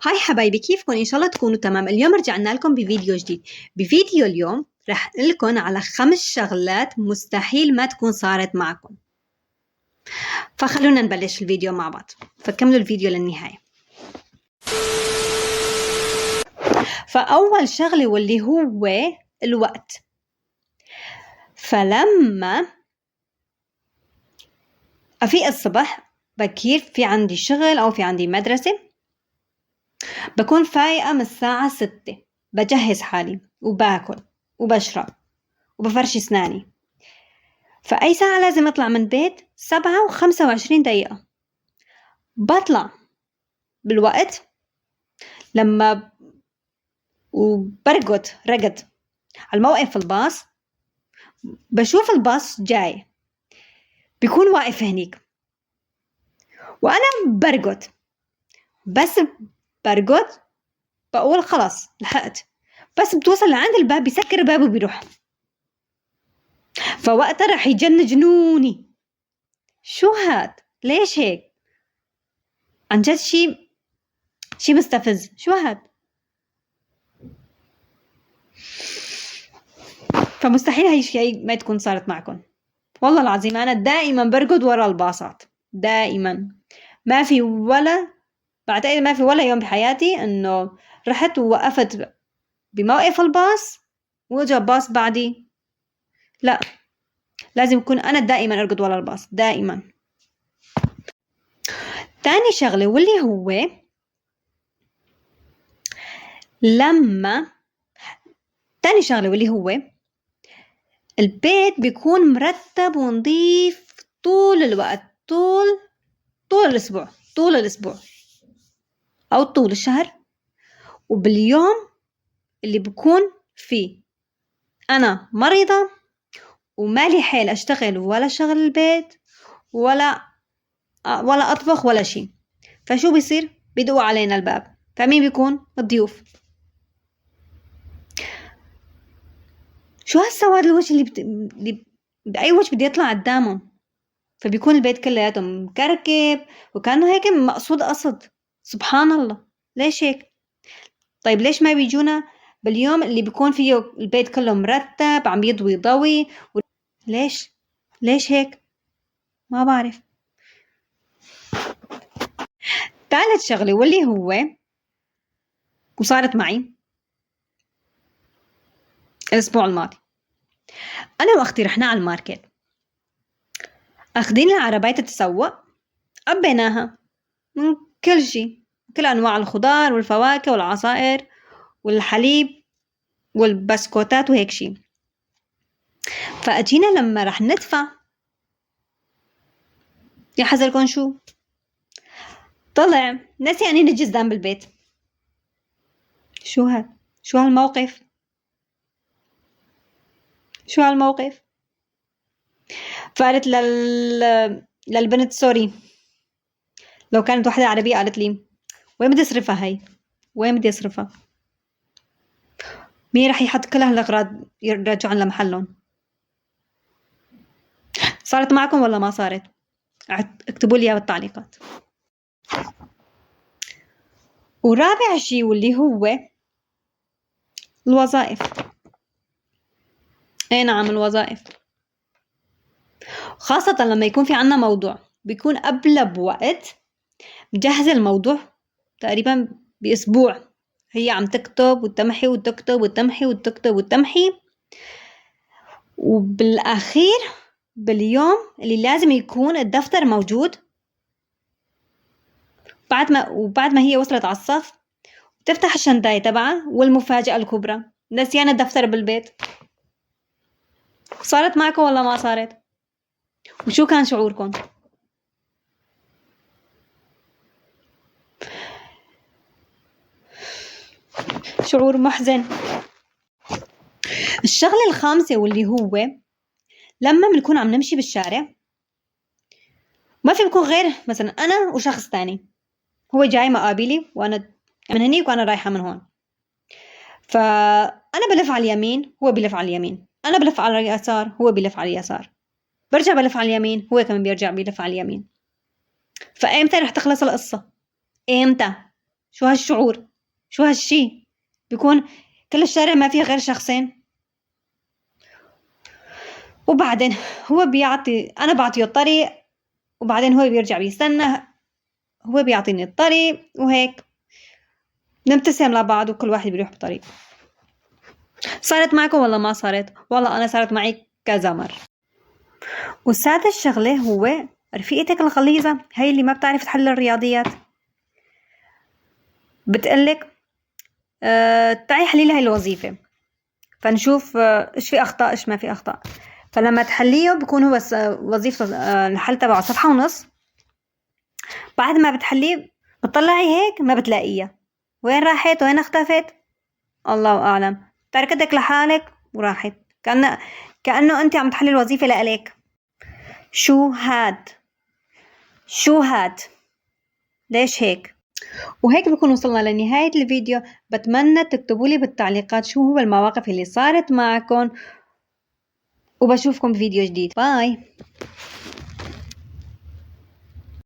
هاي حبايبي، كيفكم؟ إن شاء الله تكونوا تمام. اليوم رجعنا لكم بفيديو جديد. بفيديو اليوم رح لكم على 5 شغلات مستحيل ما تكون صارت معكم. فخلونا نبلش الفيديو مع بعض، فكملوا الفيديو للنهاية. فأول شغلة واللي هو الوقت. فلما أفيق الصبح بكير، في عندي شغل أو في عندي مدرسة، بكون فايقة من الساعة 6، بجهز حالي وباكل وبشرب وبفرش اسناني. فأي ساعة لازم أطلع من البيت؟ 7:25. بطلع بالوقت لما وبرقد رقد على الموقف الباص، بشوف الباص جاي بيكون واقف هنيك وأنا برقد، بس برقد بقول خلاص لحقت، بس بتوصل لعند الباب بيسكر الباب وبيروح. فوقتها رح يجن جنوني. شو هاد؟ ليش هيك؟ عن جد شي مستفز. شو هاد؟ فمستحيل هاي الشيء ما تكون صارت معكم. والله العظيم أنا دائما برقد ورا الباصات، دائما. ما في ولا بعتقد ما في ولا يوم بحياتي إنه رحت ووقفت بموقف الباص وجا باص بعدي. لا، لازم يكون أنا دائما أرقد ورا الباص، دائما. تاني شغلة واللي هو تاني شغلة واللي هو البيت بيكون مرتب ونظيف طول الوقت، طول الأسبوع أو طول الشهر. وباليوم اللي بكون فيه أنا مريضة ومالي حيل أشتغل ولا شغل البيت ولا أطبخ ولا شيء، فشو بيصير؟ بيدقوا علينا الباب. فمين بيكون؟ الضيوف. شو هالسواد الوجه اللي بأي وجه بدي يطلع قدامهم؟ فبيكون البيت كلياته مكركب وكانه هيك مقصود قصد. سبحان الله، ليش هيك؟ طيب ليش ما بيجونا باليوم اللي بيكون فيه البيت كله مرتب عم يضوي ضوي ليش هيك؟ ما بعرف. ثالث شغلة واللي هو وصارت معي الأسبوع الماضي. أنا وأختي رحنا على الماركت، أخذين العربية تتسوق، قبيناها من كل شيء، كل أنواع الخضار والفواكه والعصائر والحليب والبسكوتات وهيك شيء. فأجينا لما رح ندفع، يا حذركن شو طلع؟ نسي أنين الجزدان بالبيت. شو هالموقف؟ فقالت للبنت سوري، لو كانت واحدة عربية قالت لي وين بدي أصرفها وين بدي أصرفها؟ مين رح يحط كل هالأغراض يرجعون لمحلهم؟ صارت معكم ولا ما صارت؟ اكتبوا لي إياها بالتعليقات. ورابع شيء واللي هو الوظائف. اي نعم، الوظائف، خاصة لما يكون في عنا موضوع بيكون قبل بوقت مجهز الموضوع تقريبا بأسبوع. هي عم تكتب وتمحي وتكتب وتمحي وتكتب وتمحي، وبالأخير باليوم اللي لازم يكون الدفتر موجود، بعد ما هي وصلت على الصف تفتح الشنطاية تبعها، والمفاجأة الكبرى نسيان الدفتر بالبيت. صارت معكم ولا ما صارت؟ وشو كان شعوركم؟ شعور محزن. الشغلة الخامسة واللي هو لما بنكون عم نمشي بالشارع، ما في بكون غير مثلا أنا وشخص تاني، هو جاي مقابلي وأنا من هنيك وأنا رايحة من هون. فأنا بلف على اليمين، هو بلف على اليمين، أنا بلف على اليسار، هو بلف على اليسار، برجع بلف على اليمين، هو كمان بيرجع بلف على اليمين. فإمتى رح تخلص القصة؟ إمتى؟ شو هالشعور؟ شو هالشي؟ بيكون كل الشارع ما فيه غير شخصين، وبعدين أنا بعطيه الطريق، وبعدين هو بيرجع بيستنى، هو بيعطيني الطريق، وهيك نبتسم لبعض وكل واحد بيروح بطريق. صارت معكم ولا ما صارت؟ والله أنا صارت معي كذا مرة. والسادس شغلة هو رفيقتك الغليظة، هي اللي ما بتعرف تحل الرياضيات، بتقلك تعي حلي لي هاي الوظيفة، فنشوف إيش في أخطاء إيش ما في أخطاء. فلما تحليه بكون هو وظيفة الحل تبعه صفحة ونص. بعد ما بتحليه بتطلعي هيك ما بتلاقيها، وين راحت وين اختفت الله أعلم، تركتك لحالك وراحت، كأنه أنت عم تحلي الوظيفة لإلك. شو هاد ليش هيك؟ وهيك بكون وصلنا لنهاية الفيديو. بتمنى تكتبوا لي بالتعليقات شو هو المواقف اللي صارت معكم، وبشوفكم بفيديو جديد. باي.